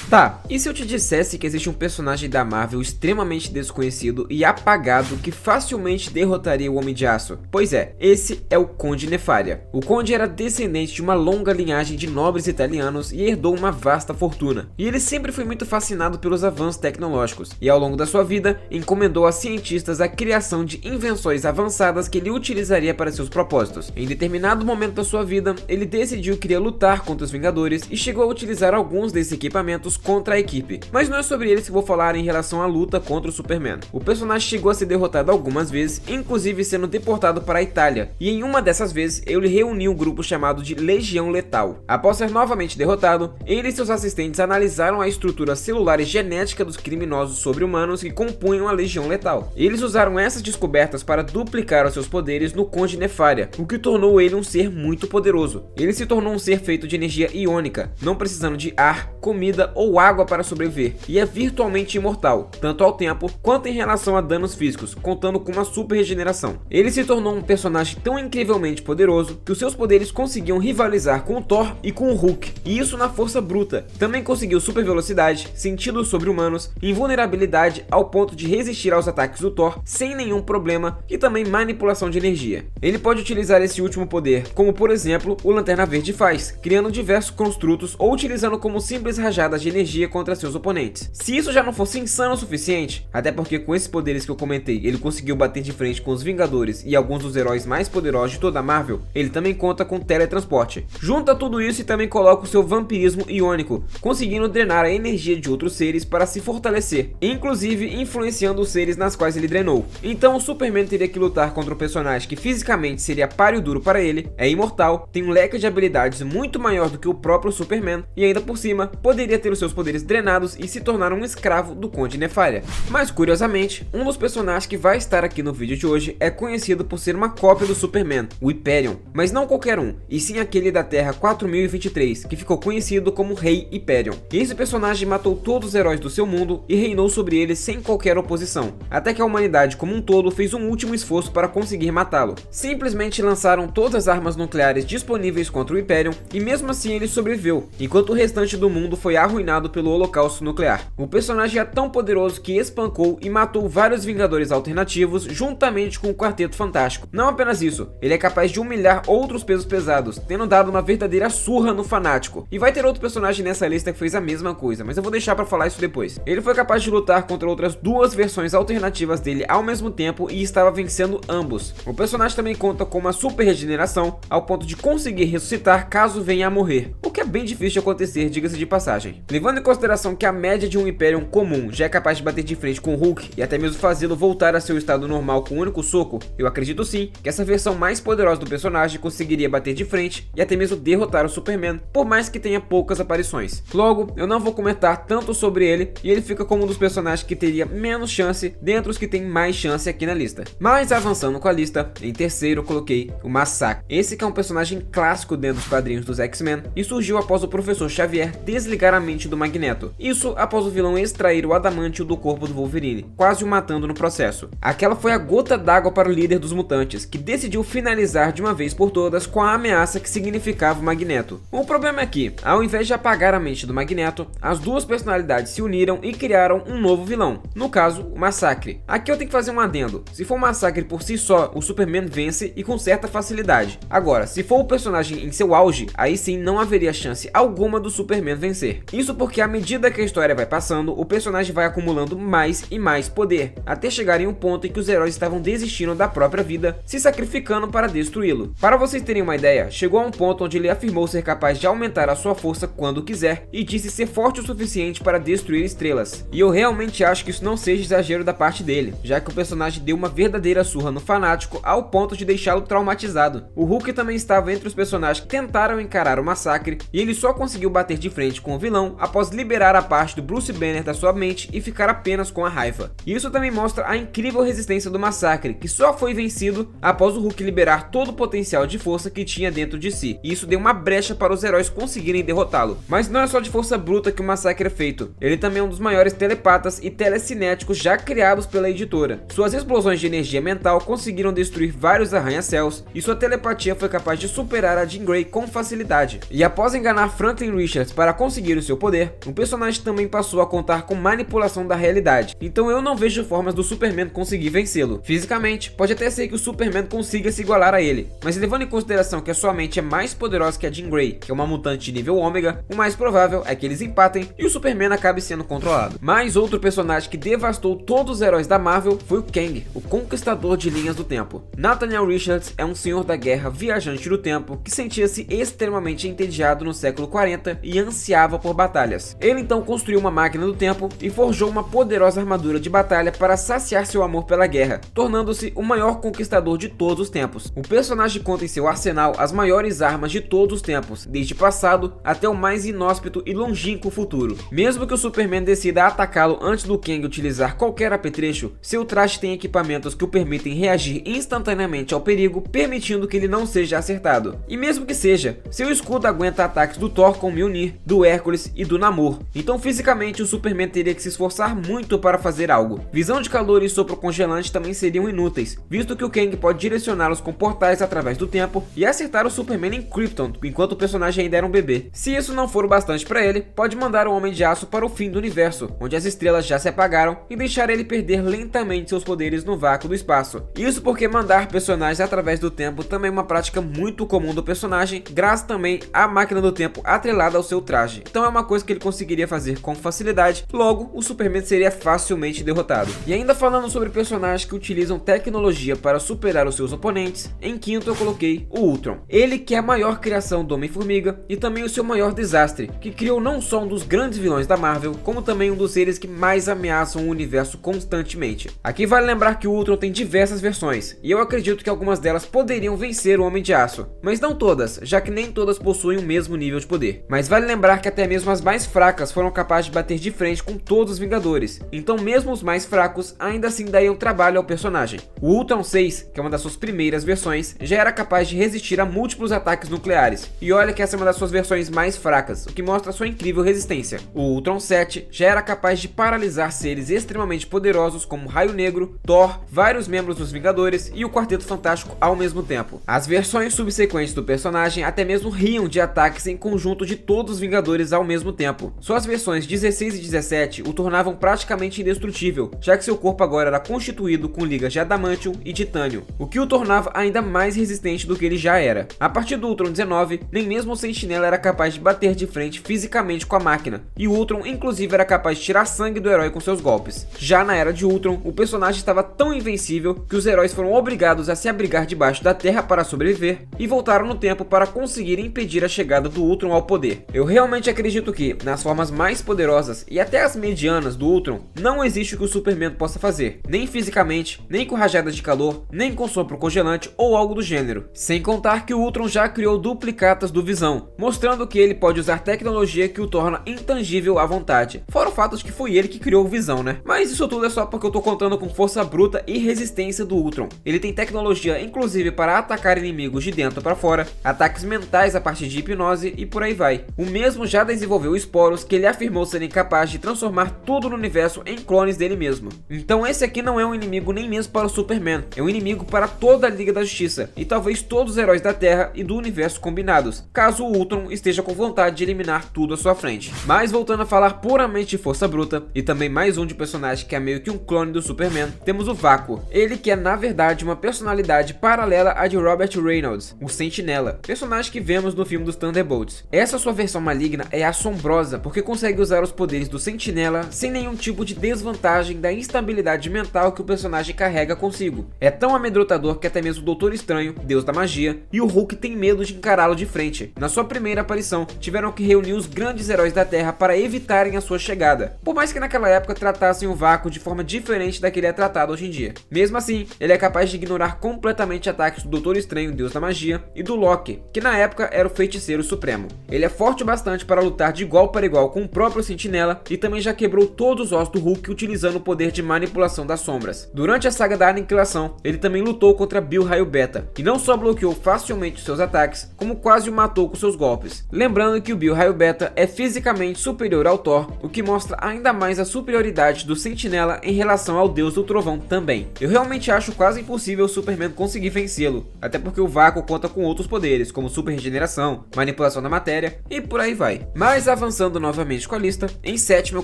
Tá, e se eu te dissesse que existe um personagem da Marvel extremamente desconhecido e apagado que facilmente derrotaria o Homem de Aço? Pois é, esse é o Conde Nefaria. O Conde era descendente de uma longa linhagem de nobres italianos e herdou uma vasta fortuna. E ele sempre foi muito fascinado pelos avanços tecnológicos, e ao longo da sua vida, encomendou a cientistas a criação de invenções avançadas que ele utilizaria para seus propósitos. Em determinado momento da sua vida, ele decidiu que iria lutar contra os Vingadores e chegou a utilizar alguns desses equipamentos contra a equipe. Mas não é sobre eles que vou falar em relação à luta contra o Superman. O personagem chegou a ser derrotado algumas vezes, inclusive sendo deportado para a Itália, e em uma dessas vezes ele reuniu um grupo chamado de Legião Letal. Após ser novamente derrotado, ele e seus assistentes analisaram a estrutura celular e genética dos criminosos sobre-humanos que compunham a Legião Letal. Eles usaram essas descobertas para duplicar os seus poderes no Conde Nefaria, o que tornou ele um ser muito poderoso. Ele se tornou um ser feito de energia iônica, não precisando de ar, comida ou água para sobreviver, e é virtualmente imortal, tanto ao tempo quanto em relação a danos físicos, contando com uma super regeneração. Ele se tornou um personagem tão incrivelmente poderoso que os seus poderes conseguiam rivalizar com o Thor e com o Hulk, e isso na força bruta. Também conseguiu super velocidade, sentidos sobre-humanos, invulnerabilidade ao ponto de resistir aos ataques do Thor sem nenhum problema, e também manipulação de energia. Ele pode utilizar esse último poder, como por exemplo o Lanterna Verde faz, criando diversos construtos ou utilizando como simples rajadas de energia contra seus oponentes. Se isso já não fosse insano o suficiente, até porque com esses poderes que eu comentei, ele conseguiu bater de frente com os Vingadores e alguns dos heróis mais poderosos de toda a Marvel, ele também conta com teletransporte. Junta tudo isso e também coloca o seu vampirismo iônico, conseguindo drenar a energia de outros seres para se fortalecer, inclusive influenciando os seres nas quais ele drenou. Então o Superman teria que lutar contra um personagem que fisicamente seria páreo duro para ele, é imortal, tem um leque de habilidades muito maior do que o próprio Superman e ainda por cima poderia ter os seus poderes drenados e se tornar um escravo do Conde Nefaria. Mas curiosamente, um dos personagens que vai estar aqui no vídeo de hoje é conhecido por ser uma cópia do Superman, o Hyperion, mas não qualquer um, e sim aquele da Terra 4023, que ficou conhecido como Rei Hyperion. E esse personagem matou todos os heróis do seu mundo e reinou sobre eles sem qualquer oposição, até que a humanidade como um todo fez um último esforço para conseguir matá-lo. Simplesmente lançaram todas as armas nucleares disponíveis contra o Hyperion e mesmo assim ele sobreviveu, enquanto o restante do mundo foi arruinado pelo holocausto nuclear. O personagem é tão poderoso que espancou e matou vários Vingadores alternativos juntamente com o Quarteto Fantástico. Não apenas isso, ele é capaz de humilhar outros pesos pesados, tendo dado uma verdadeira surra no Fanático. E vai ter outro personagem nessa lista que fez a mesma coisa, mas eu vou deixar pra falar isso depois. Ele foi capaz de lutar contra outras duas versões alternativas dele ao mesmo tempo e estava vencendo ambos. O personagem também conta com uma super regeneração, ao ponto de conseguir ressuscitar caso venha a morrer, o que é bem difícil de acontecer, diga-se de passagem. Levando em consideração que a média de um Hyperion comum já é capaz de bater de frente com o Hulk e até mesmo fazê-lo voltar a seu estado normal com um único soco, eu acredito sim que essa versão mais poderosa do personagem conseguiria bater de frente e até mesmo derrotar o Superman, por mais que tenha poucas aparições. Logo, eu não vou comentar tanto sobre ele e ele fica como um dos personagens que teria menos chance dentre os que tem mais chance aqui na lista. Mas avançando com a lista, em terceiro eu coloquei o Massacre. Esse que é um personagem clássico dentro dos quadrinhos dos X-Men e surgiu após o Professor Xavier desligar a mente do Magneto. Isso após o vilão extrair o adamantio do corpo do Wolverine, quase o matando no processo. Aquela foi a gota d'água para o líder dos mutantes, que decidiu finalizar de uma vez por todas com a ameaça que significava o Magneto. O problema é que, ao invés de apagar a mente do Magneto, as duas personalidades se uniram e criaram um novo vilão, no caso, o Massacre. Aqui eu tenho que fazer um adendo. Se for o Massacre por si só, o Superman vence e com certa facilidade. Agora, se for o personagem em seu auge, aí sim não haveria chance alguma do Superman vencer. Isso porque à medida que a história vai passando, o personagem vai acumulando mais e mais poder, até chegar em um ponto em que os heróis estavam desistindo da própria vida, se sacrificando para destruí-lo. Para vocês terem uma ideia, chegou a um ponto onde ele afirmou ser capaz de aumentar a sua força quando quiser e disse ser forte o suficiente para destruir estrelas. E eu realmente acho que isso não seja exagero da parte dele, já que o personagem deu uma verdadeira surra no Fanático ao ponto de deixá-lo traumatizado. O Hulk também estava entre os personagens que tentaram encarar o Massacre e ele só conseguiu bater de frente com o vilão após liberar a parte do Bruce Banner da sua mente e ficar apenas com a raiva. Isso também mostra a incrível resistência do Massacre, que só foi vencido após o Hulk liberar todo o potencial de força que tinha dentro de si, e isso deu uma brecha para os heróis conseguirem derrotá-lo. Mas não é só de força bruta que o Massacre é feito, ele também é um dos maiores telepatas e telecinéticos já criados pela editora. Suas explosões de energia mental conseguiram destruir vários arranha-céus e sua telepatia foi capaz de superar a Jean Grey com facilidade. E após enganar Franklin Richards para conseguir o seu poder, poder, o personagem também passou a contar com manipulação da realidade, então eu não vejo formas do Superman conseguir vencê-lo. Fisicamente, pode até ser que o Superman consiga se igualar a ele, mas levando em consideração que a sua mente é mais poderosa que a Jean Grey, que é uma mutante de nível ômega, o mais provável é que eles empatem e o Superman acabe sendo controlado. Mas outro personagem que devastou todos os heróis da Marvel foi o Kang, o conquistador de linhas do tempo. Nathaniel Richards é um senhor da guerra viajante do tempo que sentia-se extremamente entediado no século 40 e ansiava por batalhas. Ele então construiu uma máquina do tempo e forjou uma poderosa armadura de batalha para saciar seu amor pela guerra, tornando-se o maior conquistador de todos os tempos. O personagem conta em seu arsenal as maiores armas de todos os tempos, desde o passado até o mais inóspito e longínquo futuro. Mesmo que o Superman decida atacá-lo antes do Kang utilizar qualquer apetrecho, seu traje tem equipamentos que o permitem reagir instantaneamente ao perigo, permitindo que ele não seja acertado. E mesmo que seja, seu escudo aguenta ataques do Thor com Mjolnir, do Hércules e do Namor. Então fisicamente o Superman teria que se esforçar muito para fazer algo. Visão de calor e sopro congelante também seriam inúteis, visto que o Kang pode direcioná-los com portais através do tempo e acertar o Superman em Krypton enquanto o personagem ainda era um bebê. Se isso não for o bastante para ele, pode mandar o Homem de Aço para o fim do universo, onde as estrelas já se apagaram, e deixar ele perder lentamente seus poderes no vácuo do espaço. Isso porque mandar personagens através do tempo também é uma prática muito comum do personagem, graças também à máquina do tempo atrelada ao seu traje. Então é uma coisa que ele conseguiria fazer com facilidade, logo o Superman seria facilmente derrotado. E ainda falando sobre personagens que utilizam tecnologia para superar os seus oponentes, em quinto eu coloquei o Ultron. Ele que é a maior criação do Homem-Formiga e também o seu maior desastre, que criou não só um dos grandes vilões da Marvel, como também um dos seres que mais ameaçam o universo constantemente. Aqui vale lembrar que o Ultron tem diversas versões, e eu acredito que algumas delas poderiam vencer o Homem de Aço, mas não todas, já que nem todas possuem o mesmo nível de poder. Mas vale lembrar que até mesmo as mais fracas foram capazes de bater de frente com todos os Vingadores, então mesmo os mais fracos ainda assim dariam trabalho ao personagem. O Ultron 6, que é uma das suas primeiras versões, já era capaz de resistir a múltiplos ataques nucleares, e olha que essa é uma das suas versões mais fracas, o que mostra sua incrível resistência. O Ultron 7 já era capaz de paralisar seres extremamente poderosos como Raio Negro, Thor, vários membros dos Vingadores e o Quarteto Fantástico ao mesmo tempo. As versões subsequentes do personagem até mesmo riam de ataques em conjunto de todos os Vingadores ao mesmo tempo. Suas versões 16 e 17 o tornavam praticamente indestrutível, já que seu corpo agora era constituído com ligas de adamantium e titânio, o que o tornava ainda mais resistente do que ele já era. A partir do Ultron 19, nem mesmo o Sentinela era capaz de bater de frente fisicamente com a máquina, e o Ultron inclusive era capaz de tirar sangue do herói com seus golpes. Já na era de Ultron, o personagem estava tão invencível que os heróis foram obrigados a se abrigar debaixo da terra para sobreviver, e voltaram no tempo para conseguir impedir a chegada do Ultron ao poder. Eu realmente acredito que, nas formas mais poderosas e até as medianas do Ultron, não existe o que o Superman possa fazer, nem fisicamente, nem com rajadas de calor, nem com sopro congelante ou algo do gênero. Sem contar que o Ultron já criou duplicatas do Visão, mostrando que ele pode usar tecnologia que o torna intangível à vontade. Fora o fato de que foi ele que criou o Visão, né? Mas isso tudo é só porque eu tô contando com força bruta e resistência do Ultron. Ele tem tecnologia inclusive para atacar inimigos de dentro para fora, ataques mentais a partir de hipnose e por aí vai. O mesmo já desenvolveu esporos que ele afirmou serem capazes de transformar tudo no universo em clones dele mesmo. Então esse aqui não é um inimigo nem mesmo para o Superman, é um inimigo para toda a Liga da Justiça e talvez todos os heróis da Terra e do universo combinados, caso o Ultron esteja com vontade de eliminar tudo à sua frente. Mas voltando a falar puramente de força bruta, e também mais um de personagem que é meio que um clone do Superman, temos o Vácuo. Ele que é na verdade uma personalidade paralela à de Robert Reynolds, o Sentinela, personagem que vemos no filme dos Thunderbolts. Essa sua versão maligna é assombrosa porque consegue usar os poderes do Sentinela sem nenhum tipo de desvantagem da instabilidade mental que o personagem carrega consigo. É tão amedrontador que até mesmo o Doutor Estranho, Deus da Magia, e o Hulk têm medo de encará-lo de frente. Na sua primeira aparição, tiveram que reunir os grandes heróis da Terra para evitarem a sua chegada, por mais que naquela época tratassem o Vácuo de forma diferente da que ele é tratado hoje em dia. Mesmo assim, ele é capaz de ignorar completamente ataques do Doutor Estranho, Deus da Magia, e do Loki, que na época era o Feiticeiro Supremo. Ele é forte o bastante para lutar de igual para igual com o próprio Sentinela e também já quebrou todos os ossos do Hulk utilizando o poder de manipulação das sombras. Durante a saga da Aniquilação, ele também lutou contra Bill Raio Beta, e não só bloqueou facilmente seus ataques, como quase o matou com seus golpes. Lembrando que o Bill Raio Beta é fisicamente superior ao Thor, o que mostra ainda mais a superioridade do Sentinela em relação ao Deus do Trovão também. Eu realmente acho quase impossível o Superman conseguir vencê-lo, até porque o Vácuo conta com outros poderes, como super regeneração, manipulação da matéria e por aí vai. Mas avançando avançando novamente com a lista, em sétimo eu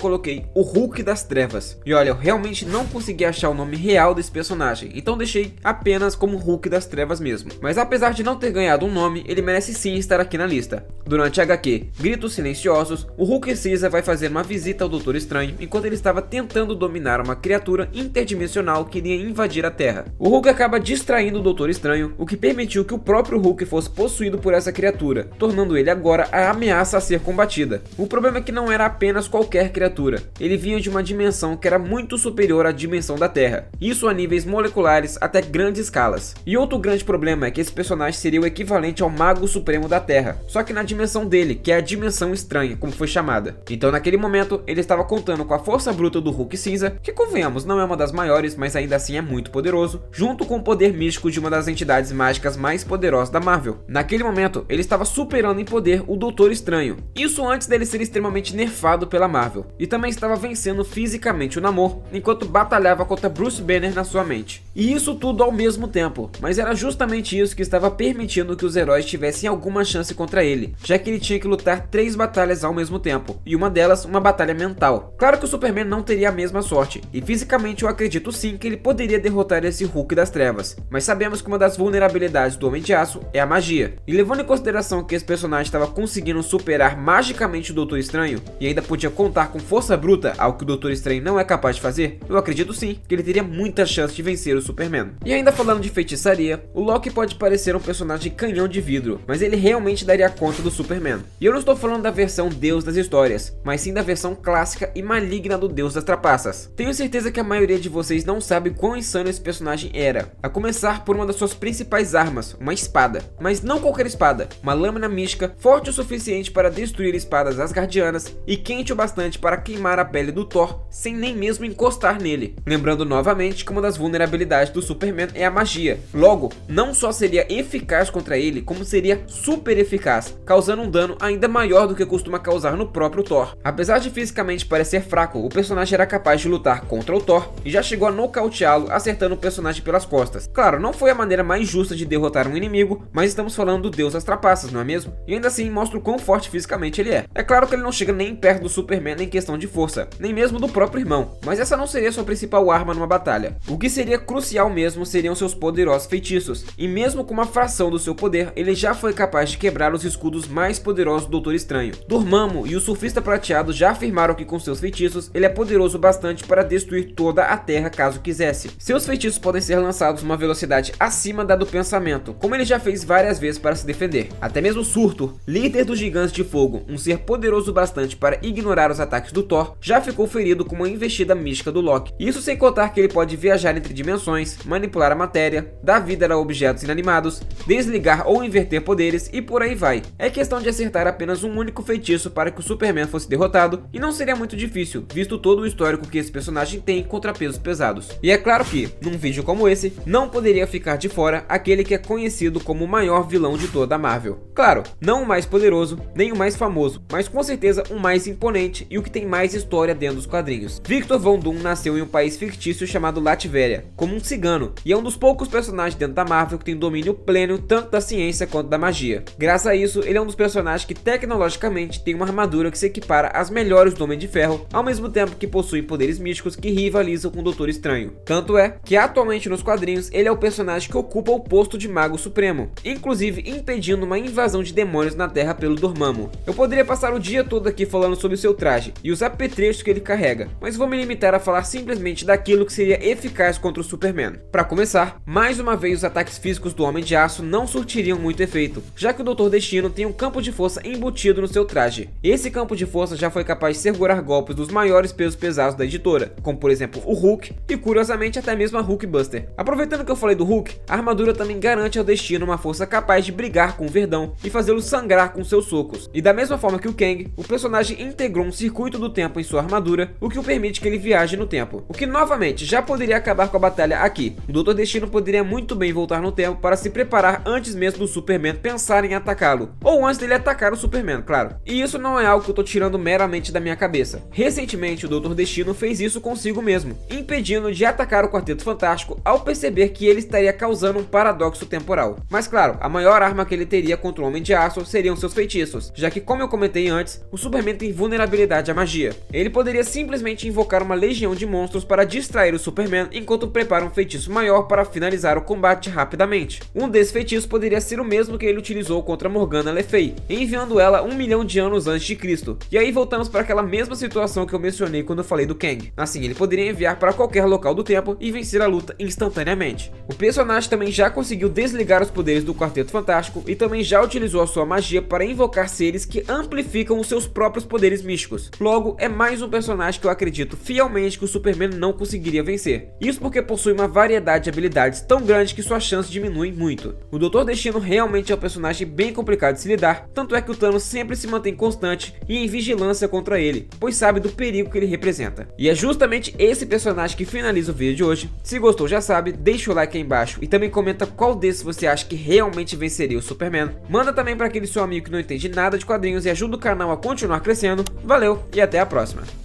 coloquei o Hulk das Trevas. E olha, eu realmente não consegui achar o nome real desse personagem, então deixei apenas como Hulk das Trevas mesmo. Mas apesar de não ter ganhado um nome, ele merece sim estar aqui na lista. Durante a HQ Gritos Silenciosos, o Hulk cinza vai fazer uma visita ao Doutor Estranho enquanto ele estava tentando dominar uma criatura interdimensional que iria invadir a Terra. O Hulk acaba distraindo o Doutor Estranho, o que permitiu que o próprio Hulk fosse possuído por essa criatura, tornando ele agora a ameaça a ser combatida. O problema é que não era apenas qualquer criatura, ele vinha de uma dimensão que era muito superior à dimensão da Terra, isso a níveis moleculares até grandes escalas. E outro grande problema é que esse personagem seria o equivalente ao Mago Supremo da Terra, só que na dimensão dele, que é a Dimensão Estranha, como foi chamada. Então naquele momento, ele estava contando com a força bruta do Hulk cinza, que convenhamos, não é uma das maiores, mas ainda assim é muito poderoso, junto com o poder místico de uma das entidades mágicas mais poderosas da Marvel. Naquele momento, ele estava superando em poder o Doutor Estranho, isso antes dele ser extremamente nerfado pela Marvel, e também estava vencendo fisicamente o Namor, enquanto batalhava contra Bruce Banner na sua mente. E isso tudo ao mesmo tempo, mas era justamente isso que estava permitindo que os heróis tivessem alguma chance contra ele, já que ele tinha que lutar 3 batalhas ao mesmo tempo, e uma delas uma batalha mental. Claro que o Superman não teria a mesma sorte, e fisicamente eu acredito sim que ele poderia derrotar esse Hulk das Trevas, mas sabemos que uma das vulnerabilidades do Homem de Aço é a magia, e levando em consideração que esse personagem estava conseguindo superar magicamente o Doutor Estranho, e ainda podia contar com força bruta, algo que o Doutor Estranho não é capaz de fazer, eu acredito sim que ele teria muita chance de vencer o Superman. E ainda falando de feitiçaria, o Loki pode parecer um personagem canhão de vidro, mas ele realmente daria conta do Superman. E eu não estou falando da versão Deus das histórias, mas sim da versão clássica e maligna do Deus das trapaças. Tenho certeza que a maioria de vocês não sabe quão insano esse personagem era, a começar por uma das suas principais armas, uma espada. Mas não qualquer espada, uma lâmina mística forte o suficiente para destruir espadas asgardianas e quente o bastante para queimar a pele do Thor sem nem mesmo encostar nele. Lembrando novamente que uma das vulnerabilidades do Superman é a magia. Logo, não só seria eficaz contra ele, como seria super eficaz, causando um dano ainda maior do que costuma causar no próprio Thor. Apesar de fisicamente parecer fraco, o personagem era capaz de lutar contra o Thor e já chegou a nocauteá-lo acertando o personagem pelas costas. Claro, não foi a maneira mais justa de derrotar um inimigo, mas estamos falando do Deus das trapaças, não é mesmo? E ainda assim mostra o quão forte fisicamente ele é. É claro que ele não chega nem perto do Superman em questão de força, nem mesmo do próprio irmão, mas essa não seria sua principal arma numa batalha. O que seria crucial mesmo seriam seus poderosos feitiços, e mesmo com uma fração do seu poder, ele já foi capaz de quebrar os escudos mais poderosos do Doutor Estranho. Dormammu e o Surfista Prateado já afirmaram que com seus feitiços, ele é poderoso bastante para destruir toda a Terra caso quisesse. Seus feitiços podem ser lançados numa velocidade acima da do pensamento, como ele já fez várias vezes para se defender. Até mesmo Surtur, líder dos Gigantes de Fogo, um ser poderoso bastante para ignorar os ataques do Thor, já ficou ferido com uma investida mística do Loki. Isso sem contar que ele pode viajar entre dimensões, manipular a matéria, dar vida a objetos inanimados, desligar ou inverter poderes e por aí vai. É questão de acertar apenas um único feitiço para que o Superman fosse derrotado, e não seria muito difícil, visto todo o histórico que esse personagem tem contra pesos pesados. E é claro que, num vídeo como esse, não poderia ficar de fora aquele que é conhecido como o maior vilão de toda a Marvel. Claro, não o mais poderoso, nem o mais famoso, mas com certeza o mais imponente e o que tem mais história dentro dos quadrinhos. Victor Von Doom nasceu em um país fictício chamado Latvéria, como um cigano, e é um dos poucos personagens dentro da Marvel que tem domínio pleno tanto da ciência quanto da magia. Graças a isso, ele é um dos personagens que tecnologicamente tem uma armadura que se equipara às melhores do Homem de Ferro, ao mesmo tempo que possui poderes místicos que rivalizam com o Doutor Estranho. Tanto é que atualmente nos quadrinhos ele é o personagem que ocupa o posto de Mago Supremo, inclusive impedindo uma invasão de demônios na Terra pelo Dormammu. Eu poderia passar o dia todo aqui falando sobre o seu traje e os apetrechos que ele carrega, mas vou me limitar a falar simplesmente daquilo que seria eficaz contra o Superman. Para começar, mais uma vez os ataques físicos do Homem de Aço não surtiriam muito efeito, já que o Doutor Destino tem um campo de força embutido no seu traje. Esse campo de força já foi capaz de segurar golpes dos maiores pesos pesados da editora, como por exemplo o Hulk e curiosamente até mesmo a Hulkbuster. Aproveitando que eu falei do Hulk, a armadura também garante ao Destino uma força capaz de brigar com o Verdão e fazê-lo sangrar com seus socos. E da mesma forma que o Kang, o personagem integrou um circuito do tempo em sua armadura, o que o permite que ele viaje no tempo, o que novamente já poderia acabar com a batalha aqui. O Doutor Destino poderia muito bem voltar no tempo para se preparar antes mesmo do Superman pensar em atacá-lo, ou antes dele atacar o Superman, claro. E isso não é algo que eu tô tirando meramente da minha cabeça. Recentemente o Doutor Destino fez isso consigo mesmo, impedindo de atacar o Quarteto Fantástico ao perceber que ele estaria causando um paradoxo temporal. Mas claro, a maior arma que ele teria contra o Homem de Aço seriam seus feitiços, já que, como eu comentei antes, o Superman tem vulnerabilidade à magia. Ele poderia simplesmente invocar uma legião de monstros para distrair o Superman enquanto prepara um feitiço maior para finalizar o combate rapidamente. Um desses feitiços poderia ser o mesmo que ele utilizou contra Morgana Le Fay, enviando ela 1 milhão de anos antes de Cristo. E aí voltamos para aquela mesma situação que eu mencionei quando eu falei do Kang. Assim, ele poderia enviar para qualquer local do tempo e vencer a luta instantaneamente. O personagem também já conseguiu desligar os poderes do Quarteto Fantástico e também já utilizou a sua magia para invocar seres que amplificam os seus próprios poderes místicos. Logo, é mais um personagem que eu acredito fielmente que o Superman não conseguiria vencer. Isso porque possui uma variedade de habilidades tão grande que suas chances diminuem muito. O Doutor Destino realmente é um personagem bem complicado de se lidar, tanto é que o Thanos sempre se mantém constante e em vigilância contra ele, pois sabe do perigo que ele representa. E é justamente esse personagem que finaliza o vídeo de hoje. Se gostou, já sabe, deixa o like aí embaixo e também comenta qual desses você acha que realmente venceria o Superman. Manda também para aquele seu amigo que não entende nada de quadrinhos e ajuda o canal a continuar crescendo. Valeu e até a próxima.